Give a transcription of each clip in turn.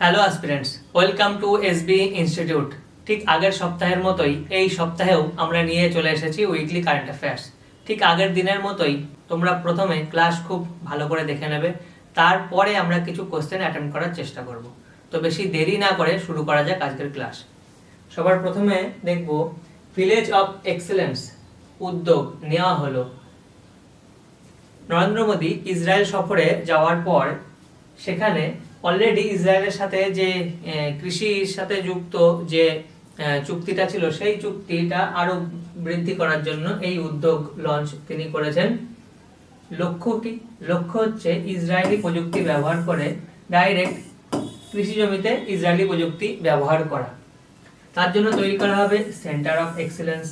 Hello aspirants, welcome to SB institute. ঠিক আগের সপ্তাহের মতোই এই সপ্তাহেও আমরা নিয়ে চলে এসেছি উইকলি কারেন্ট অ্যাফেয়ার্স। ঠিক আগের দিনের মতোই তোমরা প্রথমে ক্লাস খুব ভালো করে দেখে নেবে, তারপরে আমরা কিছু কোশ্চেন অ্যাটেন্ড করার চেষ্টা করব। তো বেশি দেরি না করে শুরু করা যাক আজকের ক্লাস। সবার প্রথমে দেখব ভিলেজ অফ এক্সেলেন্স উদ্যোগ নেওয়া হলো। নরেন্দ্র মোদী ইসরায়েল সফরে যাওয়ার পর সেখানে অলরেডি ইসরায়েলের সাথে যে কৃষির সাথে যুক্ত যে চুক্তিটা ছিল সেই চুক্তিটা আরো বৃদ্ধি করার জন্য এই উদ্যোগ লঞ্চ তিনি করেছেন। লক্ষ্য কি? লক্ষ্য হচ্ছে ইসরায়েলি প্রযুক্তি ব্যবহার করে ডাইরেক্ট কৃষি জমিতে ইসরায়েলি প্রযুক্তি ব্যবহার করা। তার জন্য তৈরি করা হবে সেন্টার অফ এক্সেলেন্স।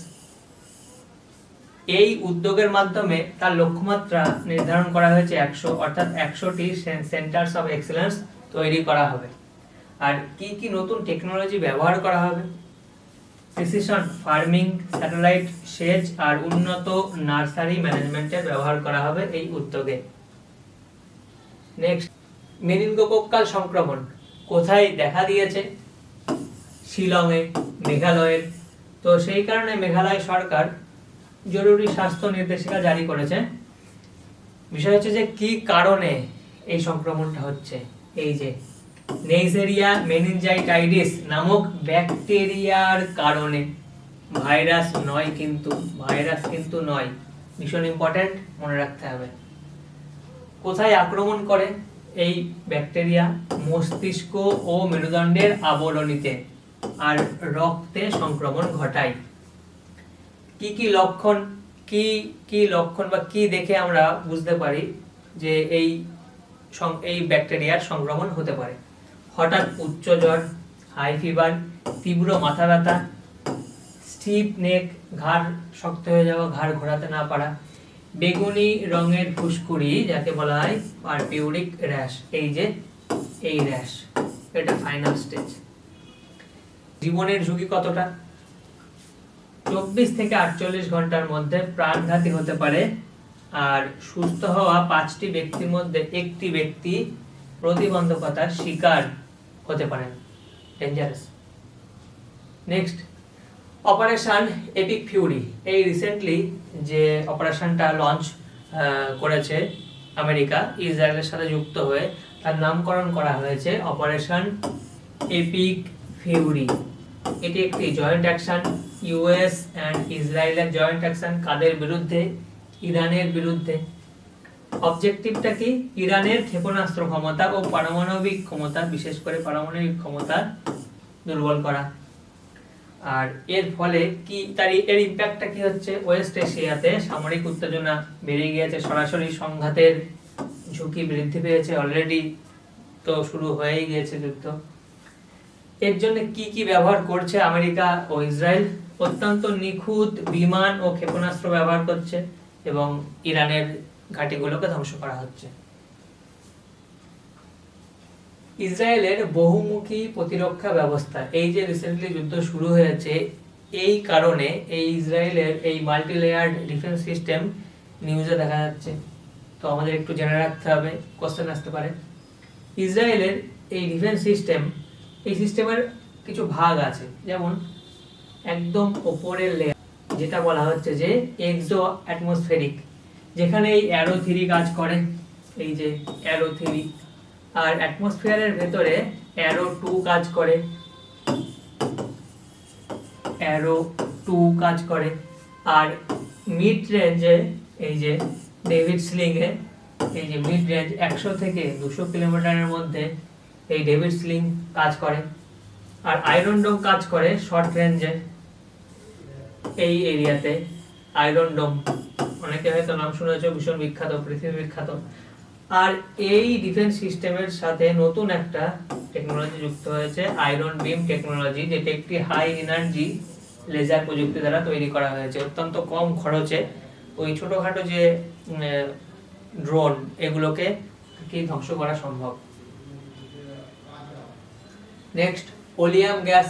এই উদ্যোগের মাধ্যমে তার লক্ষ্যমাত্রা নির্ধারণ করা হয়েছে 100, অর্থাৎ 100টি সেন্টার্স অফ এক্সেলেন্স তৈরি করা হবে। আর কি কি নতুন টেকনোলজি ব্যবহার করা হবে? প্রিসিশন ফার্মিং, স্যাটেলাইট সেচ আর উন্নত নার্সারি ম্যানেজমেন্টের ব্যবহার করা হবে এই উদ্যোগে। নেক্সট, মেনিনগোকক্কাল সংক্রমণ কোথায় দেখা দিয়েছে? শিলংয়ে, মেঘালয়ের। তো সেই কারণে মেঘালয় সরকার জরুরি স্বাস্থ্য নির্দেশিকা জারি করেছে। বিষয় হচ্ছে যে কি কারণে এই সংক্রমণটা হচ্ছে। এই যে নেইজেরিয়া মেনিনজাইটাইটিস নামক ব্যাকটেরিয়ার কারণে, ভাইরাস কিন্তু নয়। ভীষণ ইম্পর্টেন্ট, মনে রাখতে হবে। কোথায় আক্রমণ করে এই ব্যাকটেরিয়া? মস্তিষ্ক ও মেরুদণ্ডের আবরণীতে আর রক্তে সংক্রমণ ঘটায়। কি কি লক্ষণ বা কি দেখে আমরা বুঝতে পারি যে এই ব্যাকটেরিয়ার সংক্রমণ হতে পারে? হঠাৎ উচ্চ জ্বর, হাই ফিভার, তীব্র মাথা ব্যথা, স্টিফ নেক, ঘাড় শক্ত হয়ে যাওয়া, ঘাড় ঘোরাতে না পারা, বেগুনি রঙের ফুসকুড়ি যাকে বলা হয় পারপিউরিক র্যাশ। এই র্যাশ এটা ফাইনাল স্টেজ। জীবনের ঝুঁকি কতটা? 24 থেকে 48 ঘন্টার মধ্যে প্রাণঘাতী হতে পারে। আর সুস্থ হওয়া 5টি ব্যক্তির মধ্যে একটি ব্যক্তি প্রতিবন্ধকতার শিকার হতে পারেন। Dangerous. Next, operation epic Fury. এই রিসেন্টলি যে অপারেশনটা লঞ্চ করেছে আমেরিকা ইসরায়েলের সাথে যুক্ত হয়ে, তার নামকরণ করা হয়েছে অপারেশন এপিক ফিউরি। এটি একটি জয়েন্ট অ্যাকশন, ইউএস অ্যান্ড ইসরায়েলের জয়েন্ট অ্যাকশন। কাদের বিরুদ্ধে? ইরানের বিরুদ্ধে। অবজেক্টিভটা কি? ইরানের ক্ষেপণাস্ত্র ক্ষমতা ও পারমাণবিক ক্ষমতা, বিশেষ করে পারমাণবিক ক্ষমতা দুর্বল করা। আর এর ফলে কি এর ইম্প্যাক্টটা কি হচ্ছে? ওয়েস্ট এশিয়াতে সামরিক উত্তেজনা বেড়ে গিয়েছে, সরাসরি সংঘাতের ঝুঁকি বৃদ্ধি পেয়েছে, অলরেডি তো শুরু হয়েই গিয়েছে যুদ্ধ। এর জন্য কি ব্যবহার করছে আমেরিকা ও ইসরায়েল? অত্যন্ত নিখুঁত বিমান ও ক্ষেপণাস্ত্র ব্যবহার করছে এবং ইরানের ঘাঁটিগুলোকে ধ্বংস করা হচ্ছে। ইসরায়েলের বহুমুখী প্রতিরক্ষা ব্যবস্থা, এই যে রিসেন্টলি যুদ্ধ শুরু হয়েছে, এই কারণে এই ইসরায়েলের এই মাল্টি লেয়ার্ড ডিফেন্স সিস্টেম নিউজে দেখা যাচ্ছে। তো আমাদের একটু জেনে রাখতে হবে, কোশ্চেন আসতে পারে। ইসরায়েলের এই ডিফেন্স সিস্টেম, এই সিস্টেমের কিছু ভাগ আছে, যেমন একদম ওপরের লেয়ার যেটা বলা হচ্ছে যে এক্সো অ্যাটমসফেরিক, যেখানে এই অ্যারো থ্রি কাজ করে, এই যে অ্যারো থ্রি। আর অ্যাটমসফিয়ারের ভেতরে অ্যারো টু কাজ করে, আর মিড রেঞ্জে এই যে ডেভিড স্লিং এ, এই যে মিড রেঞ্জ 100 থেকে 200 কিলোমিটারের মধ্যে এই ডেভিড স্লিং কাজ করে। আর আয়রন ডোম কাজ করে শর্ট রেঞ্জে এই এরিয়াতে। আয়রন ডোম অনেকে হয়তো নাম শুনেছো, ভীষণ বিখ্যাত, পৃথিবী বিখ্যাত। আর এই ডিফেন্স সিস্টেমের সাথে নতুন একটা টেকনোলজি যুক্ত হয়েছে, আয়রন বিম টেকনোলজি, যেটা একটি হাই এনার্জি লেজার প্রযুক্তি দ্বারা তৈরি করা হয়েছে। অত্যন্ত কম খরচে ওই ছোটখাটো যে ড্রোন এগুলোকে কি ধ্বংস করা সম্ভব। Next, oleum gas.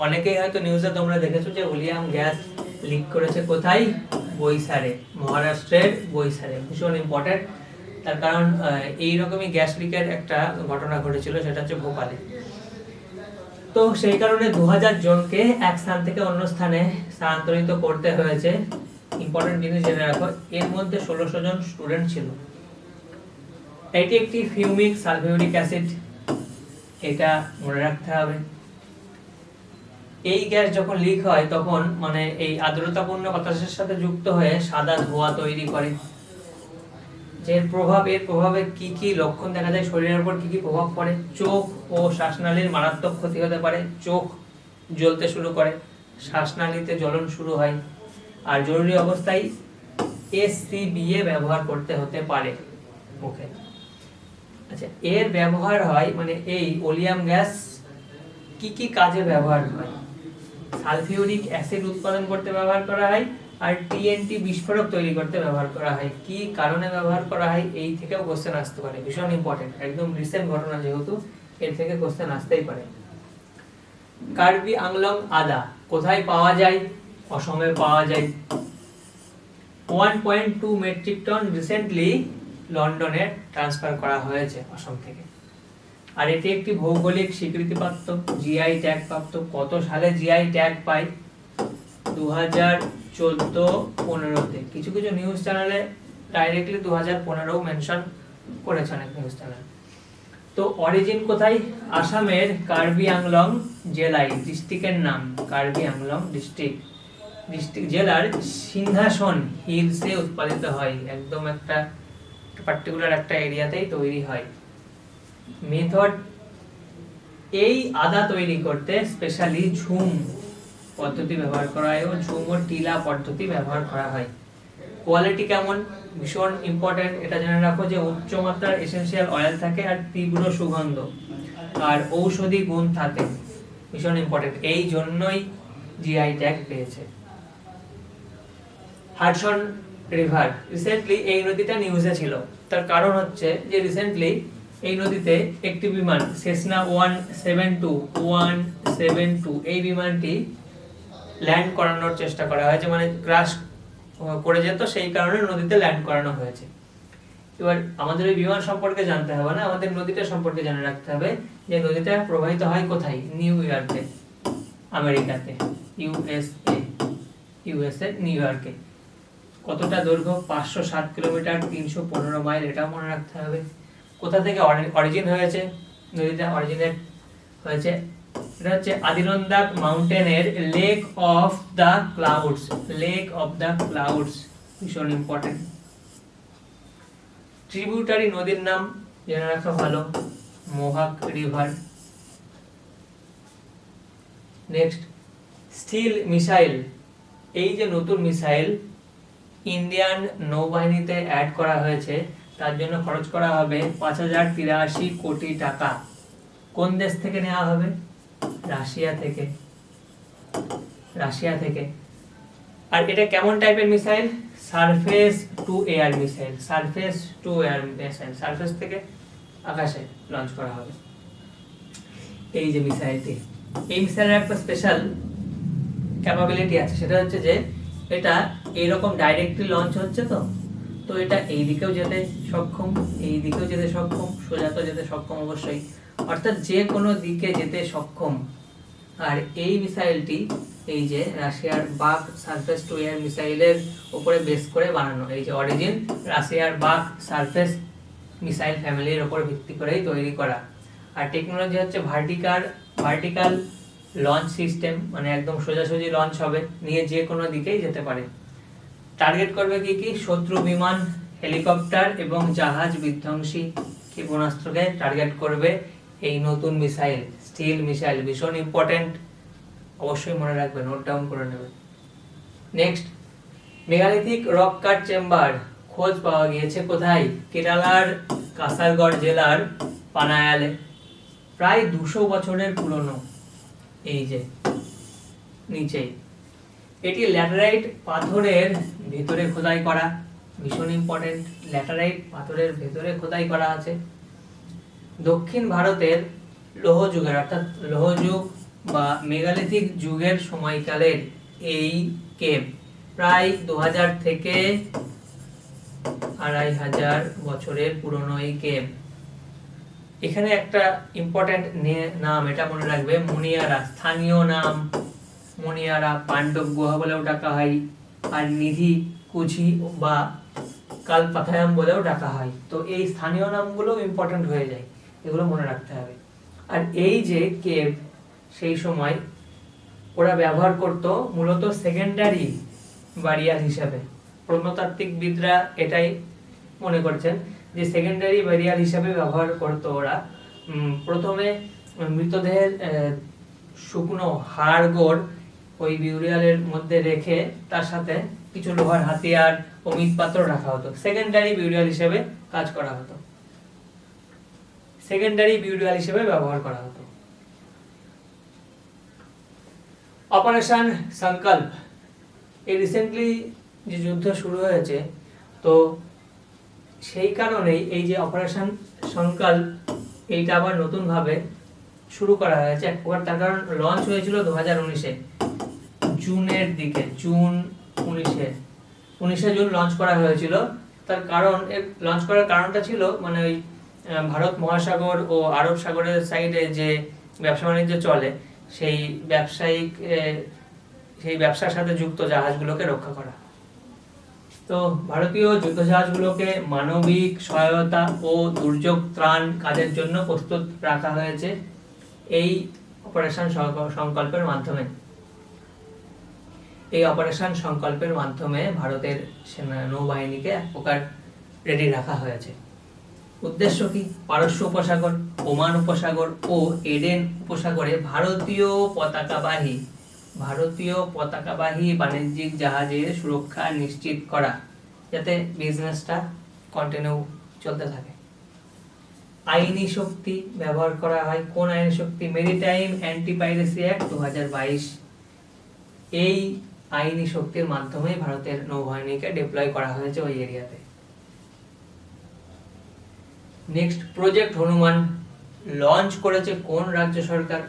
অনেকেই হয়তো নিউজে তোমরা দেখেছো যে ওলিয়াম গ্যাস লিক করেছে কোথায়? বৈসারে, মহারাষ্ট্রের বৈসারে। ভীষণ ইম্পর্টেন্ট। তার কারণ এইরকমই গ্যাস লিকের একটা ঘটনা ঘটেছিল, সেটা হচ্ছে ভোপালে। তো সেই কারণে 2000 জনকে এক স্থান থেকে অন্য স্থানে স্থানান্তরিত করতে হয়েছে। ইম্পর্টেন্ট জিনিস জেনে রাখো, এর মধ্যে 1600 জন স্টুডেন্ট ছিল। এটি একটি ফিউমিক সালফিউরিক অ্যাসিড, এটা মনে রাখতে হবে। এই গ্যাস যখন লিক হয় তখন মানে এই আর্দ্রতাপূর্ণ বাতাসের সাথে যুক্ত হয়ে সাদা ধোঁয়া তৈরি করে। এর প্রভাবে কি কি লক্ষণ দেখা যায়, শরীরের উপর কি কি প্রভাব পড়ে? চোখ ও শ্বাসনালীর মারাত্মক ক্ষতি হতে পারে, চোখ জ্বলতে শুরু করে, শ্বাসনালীতে জ্বলন শুরু হয়, আর জরুরি অবস্থায় এসসিবিএ ব্যবহার করতে হতে পারে মুখে। আচ্ছা, এর ব্যবহার হয় মানে এই ওলিয়াম গ্যাস কি কি কাজে ব্যবহার হয়? সালফিউরিক অ্যাসিড উৎপাদন করতে ব্যবহার করা হয়, আর টিএনটি বিস্ফোরক তৈরি করতে ব্যবহার করা হয়। কি কারণে ব্যবহার করা হয় এই থেকেও কোশ্চেন আসতে পারে, ভীষণ ইম্পর্টেন্ট, একদম রিসেন্ট ঘটনা যেহেতু এর থেকে কোশ্চেন আসতেই পারে। কার্বি আংলং আদা কোথায় পাওয়া যায়? অসমে পাওয়া যায়। 1.2 মেট্রিক টন রিসেন্টলি লন্ডনে ট্রান্সফার করা হয়েছে অসম থেকে। আর এটি একটি ভৌগোলিক স্বীকৃতিপ্রাপ্ত জিআই ট্যাগ প্রাপ্ত। কত সালে জিআই ট্যাগ পায়? 2014-15-তে। কিছু কিছু নিউজ চ্যানেলে ডাইরেক্টলি 2015 মেনশন করেছে অনেক নিউজ চ্যানেল। তো অরিজিন কোথায়? আসামের কার্বি আংলং জেলায়, ডিস্ট্রিক্টের নাম কার্বি আংলং ডিস্ট্রিক্ট জেলার সিংহাসন হিলসে উৎপাদিত হয়। একদম একটা পার্টিকুলার একটা এরিয়াতেই তৈরি হয়। মেথড, এই আদা তৈরি করতে স্পেশালি ঝুম পদ্ধতি ব্যবহার করা হয় ও ঝুম ও টিলা পদ্ধতি ব্যবহার করা হয়। কোয়ালিটি কেমন? ভীষণ ইম্পর্টেন্ট, এটা জেনে রাখো যে উচ্চ মাত্রার এসেনশিয়াল অয়েল থাকে আর তীব্র সুগন্ধ আর ঔষধি গুণ থাকে, ভীষণ ইম্পর্টেন্ট, এই জন্যই জিআই ট্যাগ পেয়েছে। হাডসন রিভার, রিসেন্টলি এই নদীটা নিউজে ছিল, তার কারণ হচ্ছে যে রিসেন্টলি এই নদীতে একটি বিমান সেসনা 172 এই বিমানটি ল্যান্ড করানোর চেষ্টা করা হয়েছে, মানে ক্র্যাশ করে যেত, সেই কারণে নদীতে ল্যান্ড করানো হয়েছে। এবার আমাদের এই বিমান সম্পর্কে জানতে হবে না, আমাদের নদীটা সম্পর্কে জেনে রাখতে হবে যে নদীটা প্রবাহিত হয় কোথায়? নিউ ইয়র্কে, আমেরিকাতে, ইউএসএ নিউ ইয়র্কে। কতটা দৈর্ঘ্য? 507 কিলোমিটার, 315 মাইল, এটাও মনে রাখতে হবে। কোথা থেকে অরিজিন হয়েছে? নদীটা অরিজিনেট হয়েছে, এটা হচ্ছে আদিরন্দাক মাউন্টেনের লেক অফ দ্য ক্লাউডস, ভীষণ ইম্পর্টেন্ট। ট্রিবিউটারি নদীর নাম জেনে রাখা ভালো, Mohawk river. Next, still missile, এই যে নতুন মিসাইল ইন্ডিয়ান নৌবাহিনীতে অ্যাড করা হয়েছে, তার জন্য খরচ করা হবে 5083 কোটি টাকা। কোন দেশ থেকে নেওয়া হবে? রাশিয়া থেকে। আর এটা কেমন টাইপের missile? Surface two air missile, surface থেকে আকাশে লঞ্চ করা হবে এই যে মিসাইলটি। এই মিসাইলের একটা স্পেশাল ক্যাপাবিলিটি আছে, সেটা হচ্ছে যে এটা এইরকম ডাইরেক্টলি লঞ্চ হচ্ছে, তো এটা এই দিকেও যেতে সক্ষম, সোজা তো যেতে সক্ষম অবশ্যই, অর্থাৎ যে কোনো দিকে যেতে সক্ষম। আর এই মিসাইলটি এই যে রাশিয়ার বাক সারফেস টু এয়ার মিসাইলের উপরে বেস করে বানানো, এই যে অরিজিন রাশিয়ার বাক সারফেস মিসাইল ফ্যামিলির উপর ভিত্তি করেই তৈরি করা। আর টেকনোলজি হচ্ছে ভার্টিক্যাল লঞ্চ সিস্টেম, মানে একদম সোজাসুজি লঞ্চ হবে, নিয়ে যে কোনো দিকেই যেতে পারে। টার্গেট করবে কি? শত্রু বিমান, হেলিকপ্টার এবং জাহাজ বিধ্বংসী ক্ষেপণাস্ত্রকে টার্গেট করবে এই নতুন মিসাইল, স্টিল মিসাইল, ভীষণ ইম্পর্টেন্ট, অবশ্যই মনে রাখবেন, নোট ডাউন করে নেবেন। নেক্সট, মেগালিথিক রক কাট চেম্বার খোঁজ পাওয়া গিয়েছে কোথায়? কেরালার কাসারগড় জেলার পানায়ালে, প্রায় 200 বছরের পুরনো, এই যে নিচেই। এটি ল্যাটেরাইট পাথরের ভেতরে খোদাই করা, ভীষণ ইম্পর্টেন্ট, ল্যাটেরাইট পাথরের ভেতরে খোদাই করা আছে। দক্ষিণ ভারতের লৌহ যুগের অর্থাৎ লৌহ যুগ বা মেগালিথিক যুগের সময়কালের এই কেভ প্রায় 2000 থেকে 2500 বছরের পুরনো এই কেভ। এখানে একটা ইম্পর্টেন্ট নাম এটা মনে রাখবে, মুনিয়ারা, স্থানীয় নাম মুনিয়ারা, পাণ্ডব গুহা বলেও ডাকা হয়, আর নিধি কুচি বা কালপাথায়াম বলেও ডাকা হয়। তো এই স্থানীয় নামগুলো ইম্পর্টেন্ট হয়ে যায়, এগুলো মনে রাখতে হবে। আর এই যে কেভ, সেই সময় ওরা ব্যবহার করত মূলত সেকেন্ডারি ব্যারিয়ার হিসাবে। প্রত্নতাত্ত্বিকবিদরা এটাই মনে করছেন যে সেকেন্ডারি ব্যারিয়ার হিসাবে ব্যবহার করত ওরা। প্রথমে মৃতদেহের শুকনো হাড়গোড় ওই বিউরিয়ালের মধ্যে রেখে তার সাথে কিছু লোহার হাতিয়ার ও মৃৎপাত্র রাখা হতো। সেকেন্ডারি বিউরিয়াল হিসেবে কাজ করা হতো, সেকেন্ডারি বিউরিয়াল হিসেবে ব্যবহার করা হতো। অপারেশন সংকল্প, এই রিসেন্টলি যে যুদ্ধ শুরু হয়েছে, তো সেই কারণেই এই যে অপারেশন সংকল্প এইটা আবার নতুন ভাবে শুরু করা হয়েছে এক প্রকার। তার কারণ লঞ্চ হয়েছিল 2019-এ জুনের দিকে, জুন 19 জুন লঞ্চ করা হয়েছিল। তার কারণ, লঞ্চ করার কারণটা ছিল মানে ওই ভারত মহাসাগর ও আরব সাগরের সাইডে যে ব্যবসা বাণিজ্য চলে, সেই ব্যবসার সাথে যুক্ত জাহাজগুলোকে রক্ষা করা। তো ভারতীয় যুদ্ধজাহাজগুলোকে মানবিক সহায়তা ও দুর্যোগ ত্রাণ কাজের জন্য প্রস্তুত রাখা হয়েছে এই অপারেশন সংকল্পের মাধ্যমে। এই অপারেশন সংকল্পের মাধ্যমে ভারতের সেনা নৌবাহিনীকে এক প্রকার রেডি রাখা হয়েছে। উদ্দেশ্য কি? পারস্য উপসাগর, ওমান উপসাগর ও এডেন উপসাগরে ভারতীয় পতাকাবাহী বাণিজ্যিক জাহাজের সুরক্ষা নিশ্চিত করা, যাতে বিজনেসটা কন্টিনিউ চলতে থাকে। আইনি শক্তি ব্যবহার করা হয়। কোন আইনি শক্তি? Maritime anti piracy act 2022। এই আইনি শক্তির মাধ্যমে ভারতের নৌবাহিনীকে ডিপ্লয় করা হয়েছে ওই এরিয়াতে। নেক্সট, প্রজেক্ট হনুমান লঞ্চ করেছে কোন রাজ্য সরকার?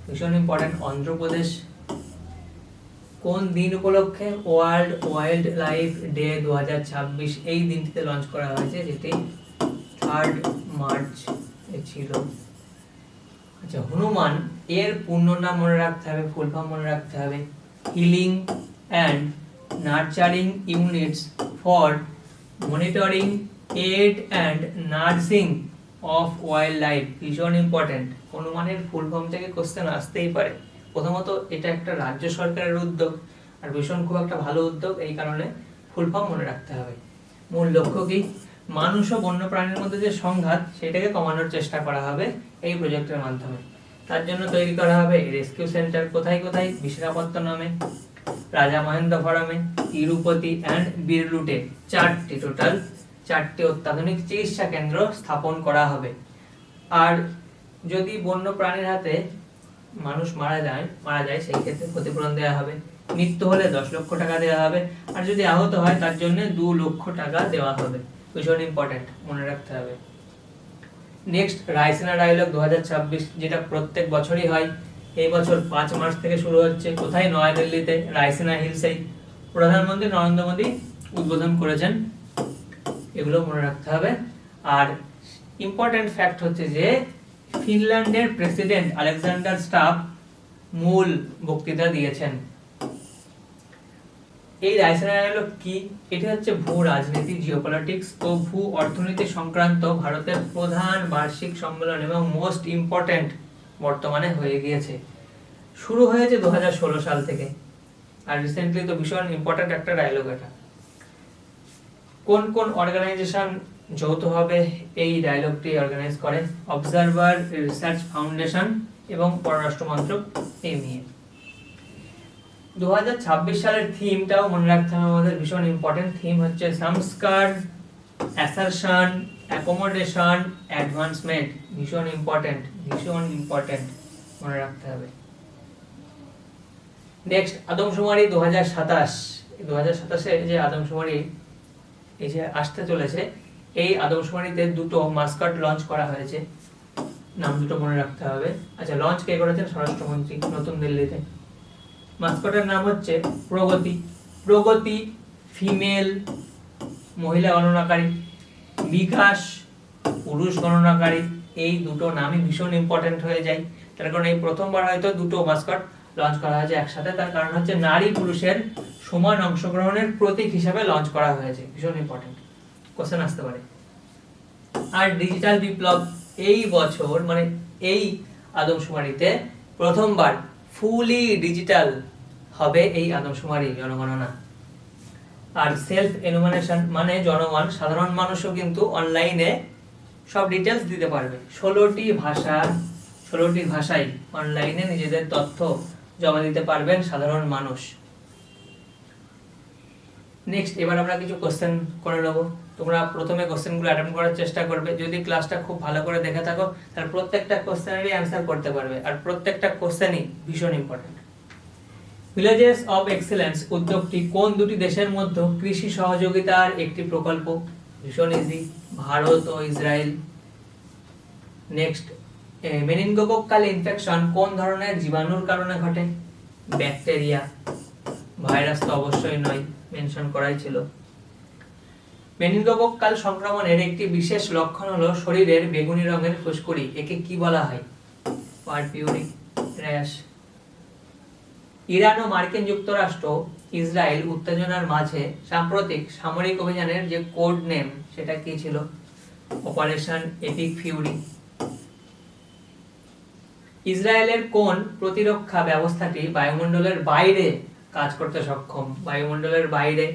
ভীষণ ইম্পর্টেন্ট, অন্ধ্রপ্রদেশ। কোন দিন উপলক্ষে? ওয়ার্ল্ড ওয়াইল্ড লাইফ ডে 2026 এই দিনটিতে লঞ্চ করা হয়েছে, যেটি 3 মার্চ ছিল। আচ্ছা, হনুমান এর পূর্ণ নাম মনে রাখতে হবে, ফুল ফর্ম মনে রাখতে হবে, healing and nurturing units for monitoring aid and nursing of wildlife. ভীষণ ইম্পর্টেন্ট, হনুমানের ফুল ফর্ম থেকে কোশ্চেন আসতেই পারে। প্রথমত এটা একটা রাজ্য সরকারের উদ্যোগ, আর ভীষণ খুব একটা ভালো উদ্যোগ, এই কারণে ফুল ফর্ম মনে রাখতে হবে। মূল লক্ষ্য কি? মানুষ ও বন্যপ্রাণীর মধ্যে যে সংঘাত, সেটাকে কমানোর চেষ্টা করা হবে এই প্রজেক্টের মাধ্যমে। তার জন্য তৈরি করা হবে রেস্কিউ সেন্টার কোথায় কোথায়? বিশাখাপত্তনমে, রাজা মহেন্দ্রভরমে, তিরুপতি অ্যান্ড বীররুটে, টোটাল 4টি অত্যাধুনিক চিকিৎসা কেন্দ্র স্থাপন করা হবে। আর যদি বন্য প্রাণীর হাতে মানুষ মারা যায় সেই ক্ষেত্রে ক্ষতিপূরণ দেওয়া হবে। মৃত্যু হলে 10 লক্ষ টাকা দেওয়া হবে, আর যদি আহত হয় তার জন্য 2 লক্ষ টাকা দেওয়া হবে। ভীষণ ইম্পর্টেন্ট, মনে রাখতে হবে। নেক্সট, রায়সিনা ডায়লগ 2026, যেটা প্রত্যেক বছরই হয়। এই বছর 5 মার্চ থেকে শুরু হচ্ছে। কোথায়? নয়াদিল্লিতে, রায়সিনা হিলসেই। প্রধানমন্ত্রী নরেন্দ্র মোদী উদ্বোধন করেছেন। এগুলো মনে রাখতে হবে। আর ইম্পর্টেন্ট ফ্যাক্ট হচ্ছে যে ফিনল্যান্ডের প্রেসিডেন্ট আলেকজান্ডার স্টাপ মূল বক্তৃতা দিয়েছেন। এই রায়সিনা ডায়লগ কি? এটি হচ্ছে ভূ রাজনীতি, জিওপলিটিক্স ও ভূ অর্থনীতি সংক্রান্ত ভারতের প্রধান বার্ষিক সম্মেলন এবং মোস্ট ইম্পর্টেন্ট বর্তমানে হয়ে গিয়েছে। শুরু হয়েছে 2016 সাল থেকে, আর রিসেন্টলি তো ভীষণ ইম্পর্টেন্ট একটা ডায়লগ এটা। কোন কোন অর্গানাইজেশন যৌথভাবে এই ডায়লগটি অর্গানাইজ করে? অবজারভার রিসার্চ ফাউন্ডেশন এবং পররাষ্ট্র মন্ত্রক এই নিয়ে। 2026 সালের থিমটাও মনে রাখতে হবে আমাদের, ভীষণ ইম্পর্টেন্ট থিম হচ্ছে সংস্কার, অ্যাসারশন, অ্যাকোমোডেশন, অ্যাডভান্সমেন্ট। ভীষণ ইম্পর্টেন্ট মনে রাখতে হবে। নেক্সট, আদমশুমারি 2027 যে আদমশুমারি এই যে আসতে চলেছে, এই আদমশুমারিতে 2টো মাস্কট লঞ্চ করা হয়েছে, নাম 2টো মনে রাখতে হবে। আচ্ছা, লঞ্চ কে করেছেন? স্বরাষ্ট্রমন্ত্রী, নতুন দিল্লিতে। মাস্কটের নাম হচ্ছে প্রগতি ফিমেল মহিলা গণনাকারী, বিকাশ পুরুষ গণনাকারী। এই দুটো নামই ভীষণ ইম্পর্টেন্ট হয়ে যায়, তার কারণ এই প্রথমবার হয়তো দুটো মাস্কট লঞ্চ করা হয়েছে একসাথে, তার কারণ হচ্ছে নারী পুরুষের সমান অংশগ্রহণের প্রতীক হিসাবে লঞ্চ করা হয়েছে, ভীষণ ইম্পর্টেন্ট, কোশ্চেন আসতে পারে। আর ডিজিটাল বিপ্লব, এই বছর মানে এই আদমশুমারিতে প্রথমবার ফুলি ডিজিটাল হবে এই আদমশুমারি জনগণনা। আর সেলফ এনুমারেশন মানে জনগণ সাধারণ মানুষও কিন্তু অনলাইনে সব ডিটেলস দিতে পারবে। 16টি ভাষায় অনলাইনে নিজেদের তথ্য জমা দিতে পারবেন সাধারণ মানুষ। নেক্সট এবার আমরা কিছু কোশ্চেন করে নেব। তোমরা প্রথমে কোশ্চেনগুলো অ্যাটেম্প করার চেষ্টা করবে। যদি ক্লাসটা খুব ভালো করে দেখে থাকো তাহলে প্রত্যেকটা কোশ্চেনেরই অ্যান্সার করতে পারবে, আর প্রত্যেকটা কোশ্চেনই ভীষণ ইম্পর্টেন্ট। ভিলেজেস অফ এক্সেলেন্স উদ্যোগটি কোন দুটি দেশের মধ্যে কৃষি সহযোগিতার একটি প্রকল্প? ভীষণ ইজি, ভারত ও ইসরায়েল। নেক্সট, মেনিনগোকক্কাল ইনফেকশন কোন ধরনের জীবাণুর কারণে ঘটে? ব্যাকটেরিয়া, ভাইরাস তো অবশ্যই নয়, মেনশন করাই ছিল। মেনিনগোকক্কাল সংক্রমণের একটি বিশেষ লক্ষণ হলো শরীরের বেগুনি রঙের ফুসকুড়ি। একে কি বলা হয়? পারপিউরিক র্যাশ। ইরান ও মার্কিন যুক্তরাষ্ট্র ইসরায়েল উত্তেজনার মাঝে সাম্প্রতিক সামরিক অভিযানের যে কোড নেম সেটা কি ছিল? Operation epic Fury. ইসরায়েলের কোন প্রতিরক্ষা ব্যবস্থাটি বায়ুমণ্ডলের বাইরে কাজ করতে সক্ষম? বায়ুমণ্ডলের বাইরে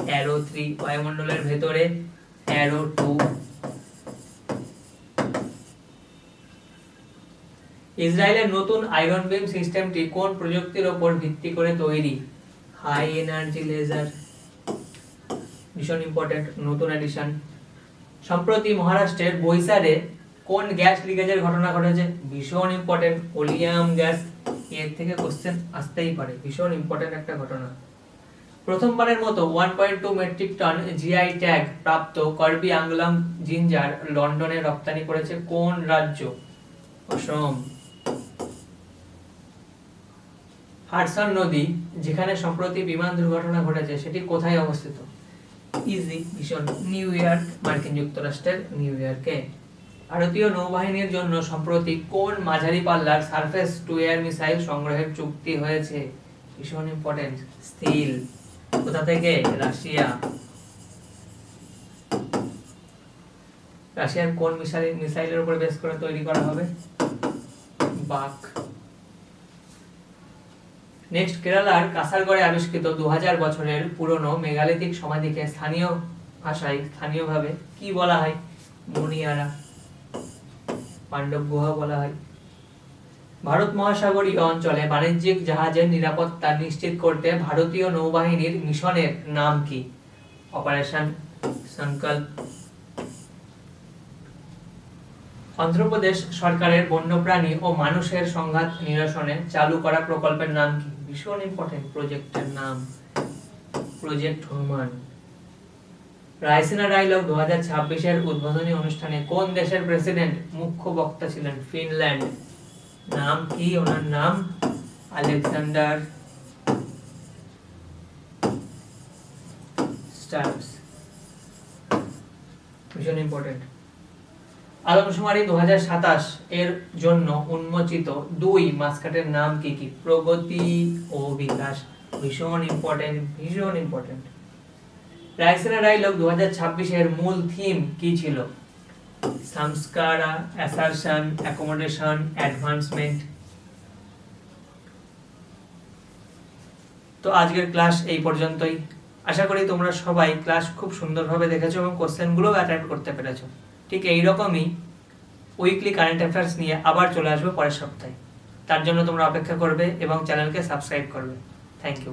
অ্যারো 3, বায়ুমণ্ডলের ভেতরে অ্যারো 2। ইসরায়েলের নতুন আয়রন বিম সিস্টেমটি কোন প্রযুক্তির উপর ভিত্তি করে তৈরি? হাই এনার্জি লেজার, ভীষণ ইম্পর্টেন্ট, নতুন এডিশন। সম্প্রতি মহারাষ্ট্রের বৈশারে কোন গ্যাস লিকেজের ঘটনা ঘটেছে? ভীষণ ইম্পর্টেন্ট, ওলিয়াম গ্যাস। এর থেকে কোশ্চেন আসতেই পারে, ভীষণ ইম্পর্টেন্ট একটা ঘটনা। প্রথমবারের মতো 1.2 মেট্রিক টন জিআই ট্যাগ প্রাপ্ত কার্বি আংলাং জিঞ্জার লন্ডনে রপ্তানি করেছে কোন রাজ্য? অসম। হাডসন নদী যেখানে সম্প্রতি বিমান দুর্ঘটনা ঘটেছে সেটি কোথায় অবস্থিত? ইজি, ভীষণ, নিউ ইয়র্ক, মার্কিন যুক্তরাষ্ট্রের নিউ ইয়র্কে। ভারতীয় নৌবাহিনীর জন্য সম্প্রতি কোন মাঝারি পাল্লার সারফেস টু এয়ার মিসাইল সংগ্রহের চুক্তি হয়েছে? ভীষণ ইম্পর্টেন্ট, স্টিল। কোথা থেকে? রাশিয়া। রাশিয়ার কোন মিসাইলের উপর বেস করে তৈরি করা হবে? বাক। নেক্সট, কেরালার কাসারগড়ে আবিষ্কৃত 2000 বছরের পুরনো মেগালিথিক সমাধিকে স্থানীয়ভাবে কি বলা হয়? মুনিয়ারা, পাণ্ডব গুহা বলা হয়। ভারত মহাসাগরীয় অঞ্চলে বাণিজ্যিক জাহাজের নিরাপত্তা নিশ্চিত করতে ভারতীয় নৌবাহিনীর মিশনের নাম কি? অপারেশন সংকল্প। অন্ধ্রপ্রদেশ সরকারের বন্যপ্রাণী ও মানুষের সংঘাত নিরসনে চালু করা প্রকল্পের নাম কি? ভীষণ ইম্পর্টেন্ট, প্রজেক্টের নাম প্রজেক্ট হুমান। রায়সিনা ডায়লগ 2026 এর উদ্বোধনী অনুষ্ঠানে কোন দেশের প্রেসিডেন্ট মুখ্য বক্তা ছিলেন? ফিনল্যান্ড। নাম কি ওনার নাম? আলেকজান্ডার স্টার্বস, ভীষণ ইম্পর্টেন্ট। আদমশুমারি 2027 এর জন্য উন্মোচিত 2 মাস্কটের নাম কি কি? প্রগতি ও বিকাশ, ভীষণ ইম্পর্টেন্ট, ভীষণ ইম্পর্টেন্ট। রায়সিনা ডায়লগ 2026 এর মূল থিম কি ছিল? সংস্কারা, অ্যাসারশন, অ্যাকোমোডেশন, অ্যাডভান্সমেন্ট। তো আজকের ক্লাস এই পর্যন্তই। আশা করি তোমরা সবাই ক্লাস খুব সুন্দরভাবে দেখেছো এবং কোশ্চেনগুলো অ্যাটেন্ড করতে পেরেছো। ঠিক এইরকমই উইকলি কারেন্ট অ্যাফেয়ার্স নিয়ে আবার চলে আসবো পরের সপ্তাহে। তার জন্য তোমরা অপেক্ষা করবে এবং চ্যানেলকে সাবস্ক্রাইব করবে। Thank you.